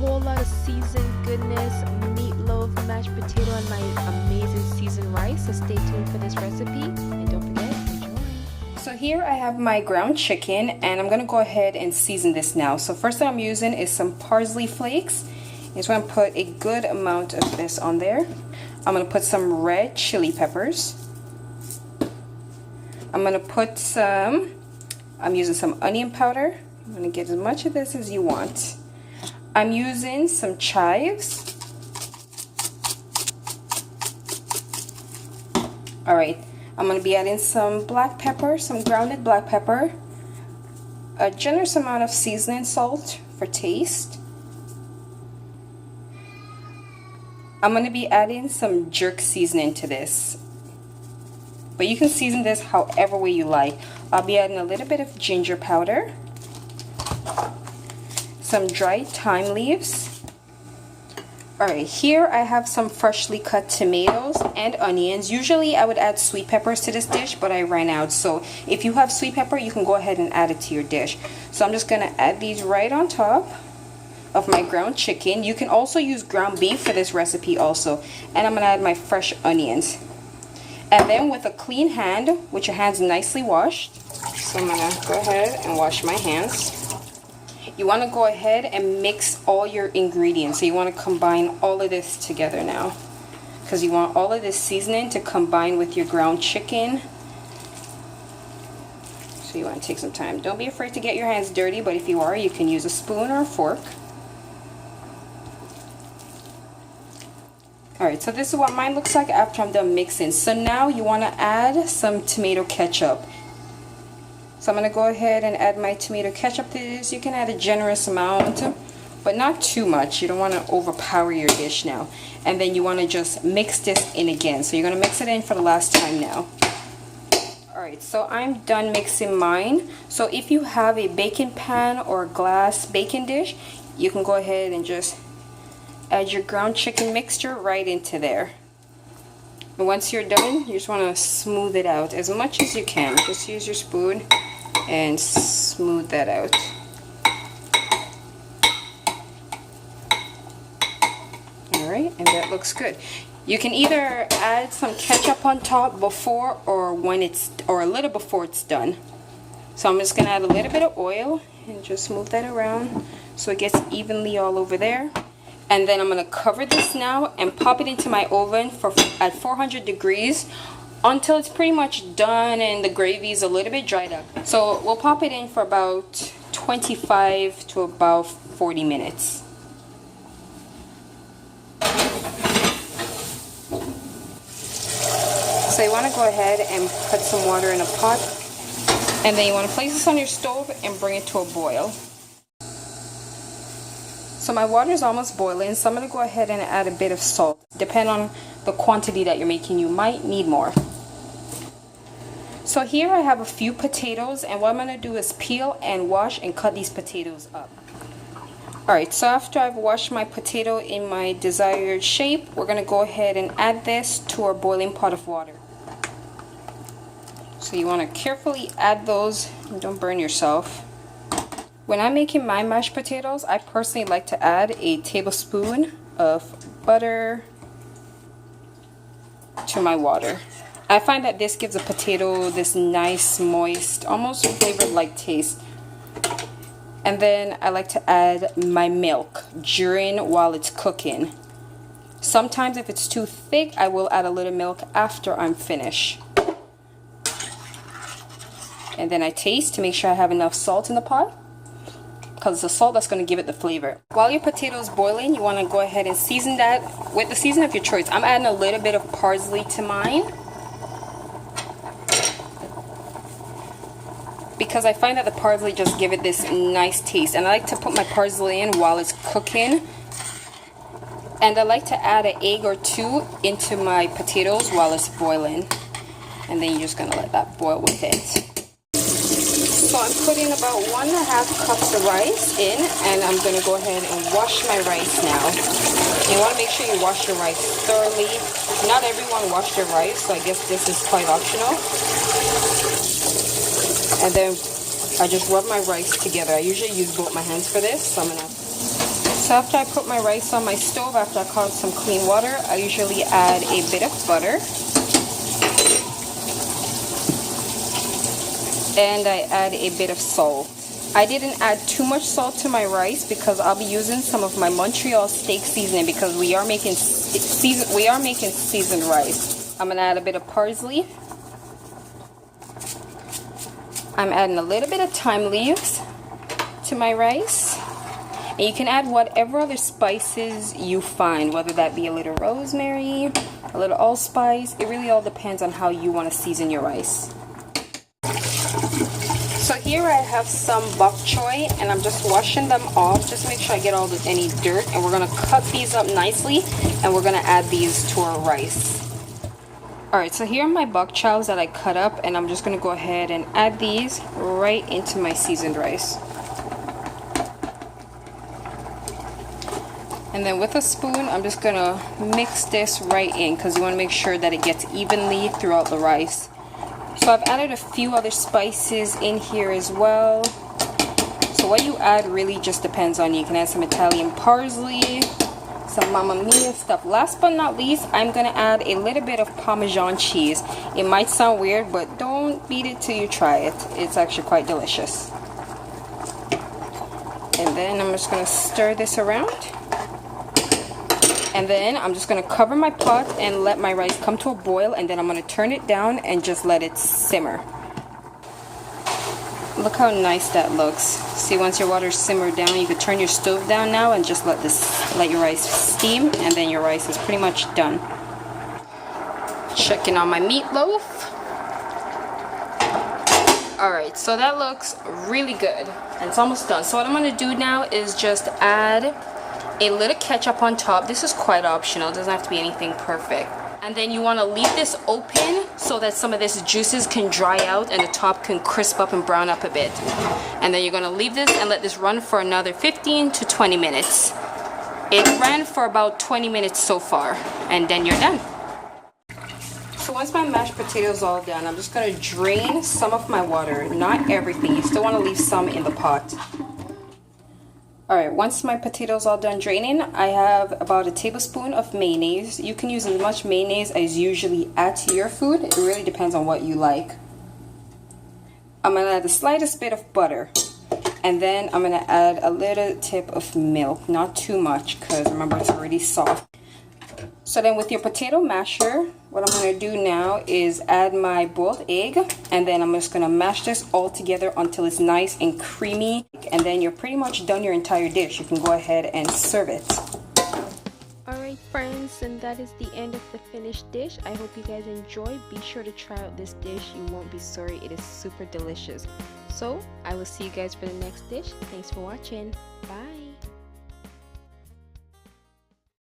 whole lot of seasoned goodness, meatloaf, mashed potato, and my amazing seasoned rice. So stay tuned for this recipe and don't forget, enjoy. So here I have my ground chicken and I'm going to go ahead and season this now. So first thing I'm using is some parsley flakes. I'm just going to put a good amount of this on there. I'm going to put some red chili peppers. I'm going to put I'm using some onion powder. I'm going to get as much of this as you want. I'm using some chives. Alright, I'm going to be adding some black pepper, some grounded black pepper, a generous amount of seasoning salt for taste. I'm going to be adding some jerk seasoning to this, but you can season this however way you like. I'll be adding a little bit of ginger powder, some dried thyme leaves. Alright, here I have some freshly cut tomatoes and onions. Usually I would add sweet peppers to this dish, but I ran out. So if you have sweet pepper, you can go ahead and add it to your dish. So I'm just going to add these right on top of my ground chicken. You can also use ground beef for this recipe also. And I'm going to add my fresh onions. And then with a clean hand, with your hands nicely washed, so I'm going to go ahead and wash my hands. You want to go ahead and mix all your ingredients. So you want to combine all of this together now, because you want all of this seasoning to combine with your ground chicken. So you want to take some time. Don't be afraid to get your hands dirty, but if you are, you can use a spoon or a fork. Alright, so this is what mine looks like after I'm done mixing. So now you want to add some tomato ketchup. So I'm going to go ahead and add my tomato ketchup to this. You can add a generous amount, but not too much. You don't want to overpower your dish now. And then you want to just mix this in again. So you're going to mix it in for the last time now. Alright, so I'm done mixing mine. So if you have a baking pan or a glass baking dish, you can go ahead and just add your ground chicken mixture right into there. And once you're done, you just want to smooth it out as much as you can. Just use your spoon and smooth that out. Alright, and that looks good. You can either add some ketchup on top before or a little before it's done. So I'm just going to add a little bit of oil and just move that around so it gets evenly all over there. And then I'm going to cover this now and pop it into my oven at 400 degrees until it's pretty much done and the gravy is a little bit dried up. So we'll pop it in for about 25 to about 40 minutes. So you want to go ahead and put some water in a pot, and then you want to place this on your stove and bring it to a boil. So my water is almost boiling, so I'm going to go ahead and add a bit of salt. Depending on the quantity that you're making, you might need more. So here I have a few potatoes, and what I'm going to do is peel and wash and cut these potatoes up. Alright, so after I've washed my potato in my desired shape, we're going to go ahead and add this to our boiling pot of water. So you want to carefully add those and don't burn yourself. When I'm making my mashed potatoes, I personally like to add a tablespoon of butter to my water. I find that this gives a potato this nice, moist, almost flavored-like taste. And then I like to add my milk while it's cooking. Sometimes if it's too thick, I will add a little milk after I'm finished. And then I taste to make sure I have enough salt in the pot, because it's the salt that's going to give it the flavor. While your potato is boiling, you want to go ahead and season that with the season of your choice. I'm adding a little bit of parsley to mine, because I find that the parsley just give it this nice taste. And I like to put my parsley in while it's cooking. And I like to add an egg or two into my potatoes while it's boiling. And then you're just going to let that boil with it. So I'm putting about 1.5 cups of rice in, and I'm going to go ahead and wash my rice now. You want to make sure you wash your rice thoroughly. Not everyone washes their rice, so I guess this is quite optional. And then I just rub my rice together. I usually use both my hands for this, so I'm going to So after I put my rice on my stove, after I caught some clean water, I usually add a bit of butter. And I add a bit of salt. I didn't add too much salt to my rice because I'll be using some of my Montreal steak seasoning because we are making seasoned rice. I'm gonna add a bit of parsley. I'm adding a little bit of thyme leaves to my rice. And you can add whatever other spices you find, whether that be a little rosemary, a little allspice. It really all depends on how you want to season your rice. So here I have some bok choy, and I'm just washing them off. Just make sure I get all any dirt, and we're gonna cut these up nicely, and we're gonna add these to our rice. Alright, so here are my bok choys that I cut up, and I'm just gonna go ahead and add these right into my seasoned rice. And then with a spoon, I'm just gonna mix this right in because you want to make sure that it gets evenly throughout the rice. So I've added a few other spices in here as well. So what you add really just depends on you. You can add some Italian parsley, some Mamma Mia stuff. Last but not least, I'm gonna add a little bit of Parmesan cheese. It might sound weird, but don't beat it till you try it. It's actually quite delicious. And then I'm just gonna stir this around. And then I'm just going to cover my pot and let my rice come to a boil, and then I'm going to turn it down and just let it simmer. Look how nice that looks. See, once your water simmered down, you could turn your stove down now and just let your rice steam, and then your rice is pretty much done. Checking on my meatloaf. Alright, so that looks really good. And it's almost done. So what I'm going to do now is just add a little ketchup on top. This is quite optional. It doesn't have to be anything perfect. And then you want to leave this open so that some of this juices can dry out and the top can crisp up and brown up a bit. And then you're going to leave this and let this run for another 15 to 20 minutes. It ran for about 20 minutes so far, and then you're done. So once my mashed potatoes all done, I'm just going to drain some of my water. Not everything. You still want to leave some in the pot. Alright, once my potatoes all done draining, I have about a tablespoon of mayonnaise. You can use as much mayonnaise as you usually add to your food. It really depends on what you like. I'm going to add the slightest bit of butter. And then I'm going to add a little tip of milk. Not too much because remember it's already soft. So then with your potato masher, what I'm going to do now is add my boiled egg, and then I'm just going to mash this all together until it's nice and creamy, and then you're pretty much done your entire dish. You can go ahead and serve it. Alright friends, and that is the end of the finished dish. I hope you guys enjoy. Be sure to try out this dish. You won't be sorry. It is super delicious. So I will see you guys for the next dish. Thanks for watching. Bye.